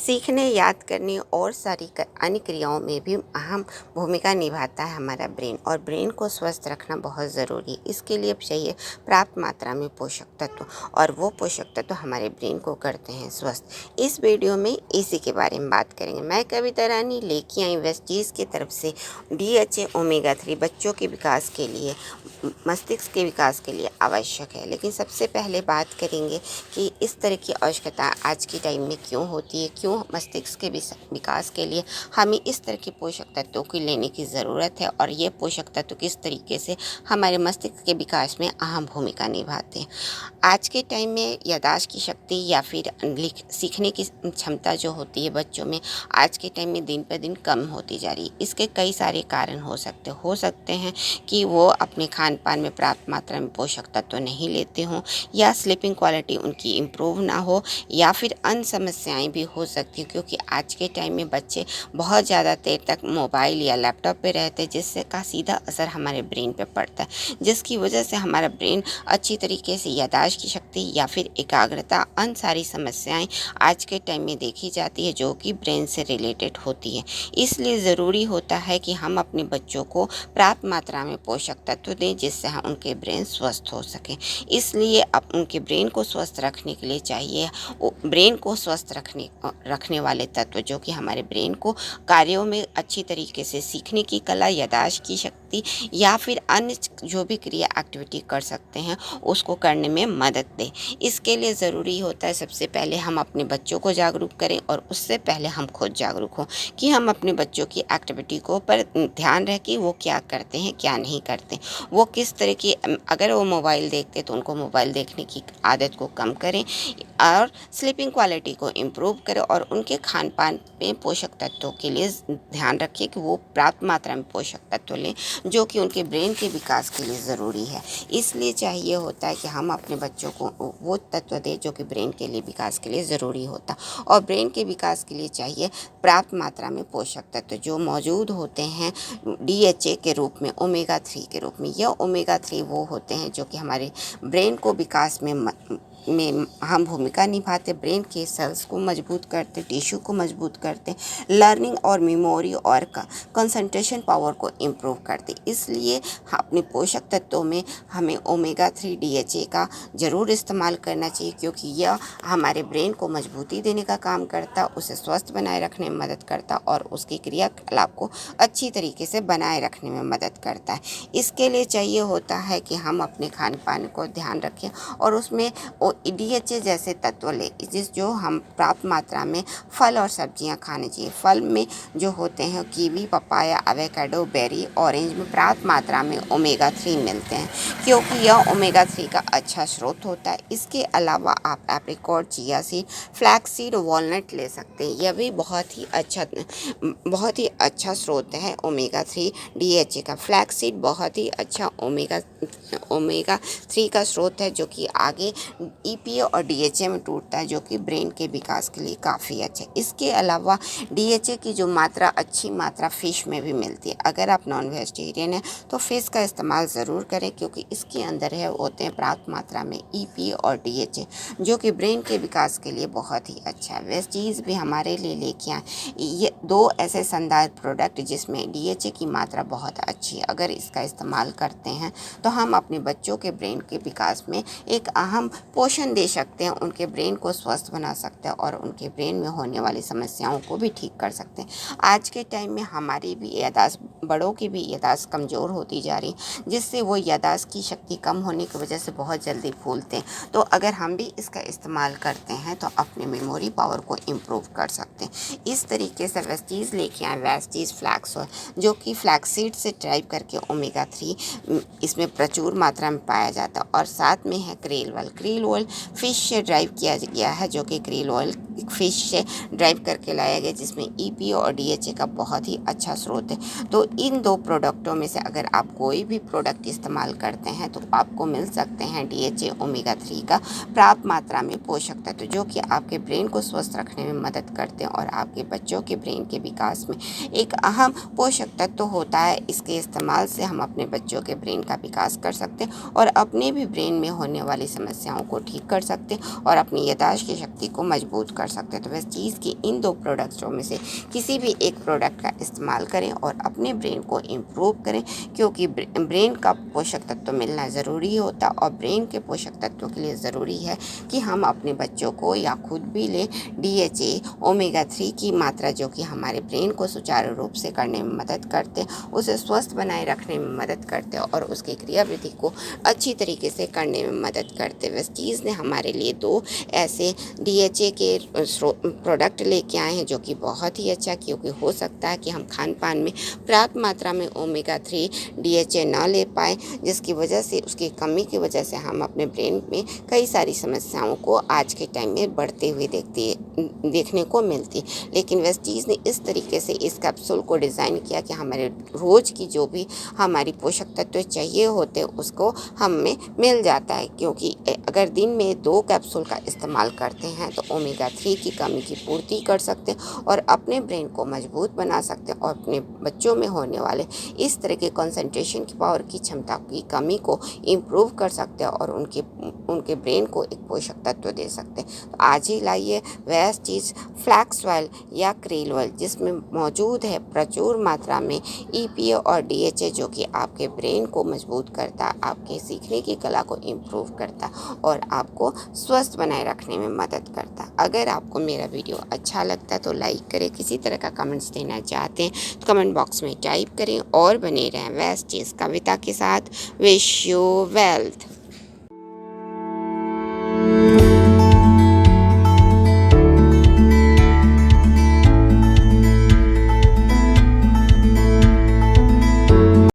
सीखने, याद करने और सारी अन्य क्रियाओं में भी अहम भूमिका निभाता है हमारा ब्रेन। और ब्रेन को स्वस्थ रखना बहुत ज़रूरी है। इसके लिए चाहिए पर्याप्त मात्रा में पोषक तत्व, और वो पोषक तत्व हमारे ब्रेन को करते हैं स्वस्थ। इस वीडियो में इसी के बारे में बात करेंगे। मैं कविता रानी लेके आई वेस्टीज़ की तरफ से DHA ओमेगा 3 बच्चों के विकास के लिए, मस्तिष्क के विकास के लिए आवश्यक है। लेकिन सबसे पहले बात करेंगे कि इस तरह की आवश्यकता आज के टाइम में क्यों होती है, क्यों मस्तिष्क के विकास के लिए हमें इस तरह के पोषक तत्वों की लेने की ज़रूरत है, और ये पोषक तत्व किस तरीके से हमारे मस्तिष्क के विकास में अहम भूमिका निभाते हैं। आज के टाइम में याददाश्त की शक्ति या फिर सीखने की क्षमता जो होती है बच्चों में, आज के टाइम में दिन पर दिन कम होती जा रही है। इसके कई सारे कारण हो सकते हैं कि वो अपने खान पान में पर्याप्त मात्रा में पोषक तत्व नहीं लेते हों, या स्लीपिंग क्वालिटी उनकी इम्प्रूव ना हो, या फिर अन्य समस्याएं भी हो सकती हैं। क्योंकि आज के टाइम में बच्चे बहुत ज़्यादा देर तक मोबाइल या लैपटॉप पे रहते हैं, जिससे का सीधा असर हमारे ब्रेन पे पड़ता है, जिसकी वजह से हमारा ब्रेन अच्छी तरीके से याददाश्त की शक्ति या फिर एकाग्रता, अन्य सारी समस्याएं आज के टाइम में देखी जाती है जो कि ब्रेन से रिलेटेड होती है। इसलिए ज़रूरी होता है कि हम अपने बच्चों को पर्याप्त मात्रा में पोषक तत्व दें, जिससे हम उनके ब्रेन स्वस्थ हो सकें। इसलिए अब उनके ब्रेन को स्वस्थ रखने के लिए चाहिए ब्रेन को स्वस्थ रखने वाले तत्व, जो कि हमारे ब्रेन को कार्यों में अच्छी तरीके से सीखने की कला, याददाश्त की शक्ति या फिर अन्य जो भी क्रिया एक्टिविटी कर सकते हैं उसको करने में मदद दें। इसके लिए ज़रूरी होता है सबसे पहले हम अपने बच्चों को जागरूक करें, और उससे पहले हम खुद जागरूक हों कि हम अपने बच्चों की एक्टिविटी को पर ध्यान रखें, वो क्या करते हैं क्या नहीं करते, वो किस तरह की, अगर वो मोबाइल देखते तो उनको मोबाइल देखने की आदत को कम करें, और स्लीपिंग क्वालिटी को इम्प्रूव करें, और उनके खान पान में पोषक तत्वों के लिए ध्यान रखें कि वो पर्याप्त मात्रा में पोषक तत्व लें, जो कि उनके ब्रेन के विकास के लिए ज़रूरी है। इसलिए चाहिए होता है कि हम अपने बच्चों को वो तत्व दें जो कि ब्रेन के लिए विकास के लिए ज़रूरी होता, और ब्रेन के विकास के लिए चाहिए पर्याप्त मात्रा में पोषक तत्व जो मौजूद होते हैं DHA के रूप में, ओमेगा 3 के रूप में। यह ओमेगा 3 वो होते हैं जो कि हमारे ब्रेन को विकास में अहम भूमिका निभाते, ब्रेन के सेल्स को मजबूत करते, टिश्यू को मजबूत करते, लर्निंग और मेमोरी और कंसंट्रेशन पावर को इम्प्रूव करते। इसलिए अपने पोषक तत्वों में हमें ओमेगा 3 DHA का ज़रूर इस्तेमाल करना चाहिए, क्योंकि यह हमारे ब्रेन को मजबूती देने का काम करता, उसे स्वस्थ बनाए रखने में मदद करता, और उसकी क्रियाकलाप को अच्छी तरीके से बनाए रखने में मदद करता है। इसके लिए चाहिए होता है कि हम अपने खान पान को ध्यान रखें, और उसमें DHA जैसे तत्व ले, जो हम पर्याप्त मात्रा में फल और सब्जियां खाने चाहिए। फल में जो होते हैं kiwi, papaya, avocado, berry, orange में पर्याप्त मात्रा में ओमेगा 3 मिलते हैं, क्योंकि यह ओमेगा 3 का अच्छा स्रोत होता है। इसके अलावा आप apricot, chia seed, flax seed, walnut ले सकते हैं। यह भी बहुत ही अच्छा स्रोत है ओमेगा 3 DHA का। फ्लैक्स सीड बहुत ही अच्छा ओमेगा 3 का स्रोत है, जो कि आगे EPA और DHA में टूटता है, जो कि ब्रेन के विकास के लिए काफ़ी अच्छा है। इसके अलावा DHA की जो मात्रा, अच्छी मात्रा फ़िश में भी मिलती है। अगर आप नॉन वेजिटेरियन हैं तो फ़िश का इस्तेमाल ज़रूर करें, क्योंकि इसके अंदर होते हैं पर्याप्त मात्रा में EPA और DHA, जो कि ब्रेन के विकास के लिए बहुत ही अच्छा है। वेस्टीज़ भी हमारे लिए लेके आए ये 2 ऐसे शानदार प्रोडक्ट जिसमें DHA की मात्रा बहुत अच्छी है। अगर इसका इस्तेमाल करते हैं तो हम अपने बच्चों के ब्रेन के विकास में एक अहम पोषण दे सकते हैं, उनके ब्रेन को स्वस्थ बना सकते हैं, और उनके ब्रेन में होने वाली समस्याओं को भी ठीक कर सकते हैं। आज के टाइम में हमारी भी याददाश्त, बड़ों की भी याददाश्त कमज़ोर होती जा रही, जिससे वो याददाश्त की शक्ति कम होने की वजह से बहुत जल्दी भूलते हैं। तो अगर हम भी इसका इस्तेमाल करते हैं तो अपने मेमोरी पावर को इम्प्रूव कर सकते हैं। इस तरीके से वेस्टीज़ लेके आए, वेस्टीज़ फ्लैक्स ऑयल, जो कि फ्लैक्स सीड से ड्राइव करके ओमेगा 3 इसमें प्रचुर मात्रा में पाया जाता है। और साथ में है क्रेल ऑयल फिश से ड्राइव किया गया है, जो कि क्रेल ऑयल फिश से ड्राइव करके लाया गया, जिसमें EPA और DHA का बहुत ही अच्छा स्रोत है। तो इन 2 प्रोडक्टों में से अगर आप कोई भी प्रोडक्ट इस्तेमाल करते हैं तो आपको मिल सकते हैं DHA ओमेगा 3 का पर्याप्त मात्रा में पोषक तत्व, जो कि आपके ब्रेन को स्वस्थ रखने में मदद करते हैं, और आपके बच्चों के ब्रेन के विकास में एक अहम पोषक तत्व होता है। इसके इस्तेमाल से हम अपने बच्चों के ब्रेन का विकास कर सकते हैं, और अपने भी ब्रेन में होने वाली समस्याओं को ठीक ठीक कर सकते हैं और अपनी याददाश्त की शक्ति को मजबूत कर सकते हैं। तो वेस्टीज़ के इन 2 प्रोडक्ट्सों में से किसी भी एक प्रोडक्ट का इस्तेमाल करें और अपने ब्रेन को इम्प्रूव करें, क्योंकि ब्रेन का पोषक तत्व मिलना ज़रूरी होता और ब्रेन के पोषक तत्वों के लिए ज़रूरी है कि हम अपने बच्चों को या खुद भी लें DHA ओमेगा 3 की मात्रा, जो कि हमारे ब्रेन को सुचारू रूप से करने में मदद करते, उसे स्वस्थ बनाए रखने में मदद करते और उसकी क्रियाविधि को अच्छी तरीके से करने में मदद करते। वेस्टीज़ ने हमारे लिए 2 ऐसे DHA के प्रोडक्ट लेके आए हैं जो कि बहुत ही अच्छा, क्योंकि हो सकता है कि हम खान पान में पर्याप्त मात्रा में ओमेगा 3 DHA ना ले पाए, जिसकी वजह से उसकी कमी की वजह से हम अपने ब्रेन में कई सारी समस्याओं को आज के टाइम में बढ़ते हुए देखने को मिलती। लेकिन वेस्टीज़ ने इस तरीके से इस कैप्सूल को डिज़ाइन किया कि हमारे रोज़ की जो भी हमारी पोषक तत्व चाहिए होते उसको हमें मिल जाता है, क्योंकि अगर दिन में 2 कैप्सूल का इस्तेमाल करते हैं तो ओमेगा 3 की कमी की पूर्ति कर सकते हैं और अपने ब्रेन को मजबूत बना सकते हैं और अपने बच्चों में होने वाले इस तरह के कंसंट्रेशन की पावर की क्षमता की कमी को इम्प्रूव कर सकते हैं और उनके ब्रेन को एक पोषक तत्व दे सकते हैं। तो आज ही लाइए वेस्टीज़ फ्लैक्स ऑयल या क्रेल ऑयल, जिसमें मौजूद है प्रचुर मात्रा में EPA और DHA, जो कि आपके ब्रेन को मजबूत करता, आपके सीखने की कला को इम्प्रूव करता और आपको स्वस्थ बनाए रखने में मदद करता। अगर आपको मेरा वीडियो अच्छा लगता है तो लाइक करें, किसी तरह का कमेंट्स देना चाहते हैं तो कमेंट बॉक्स में टाइप करें और बने रहें वेस्टीज़ कविता के साथ। Wish you wealth.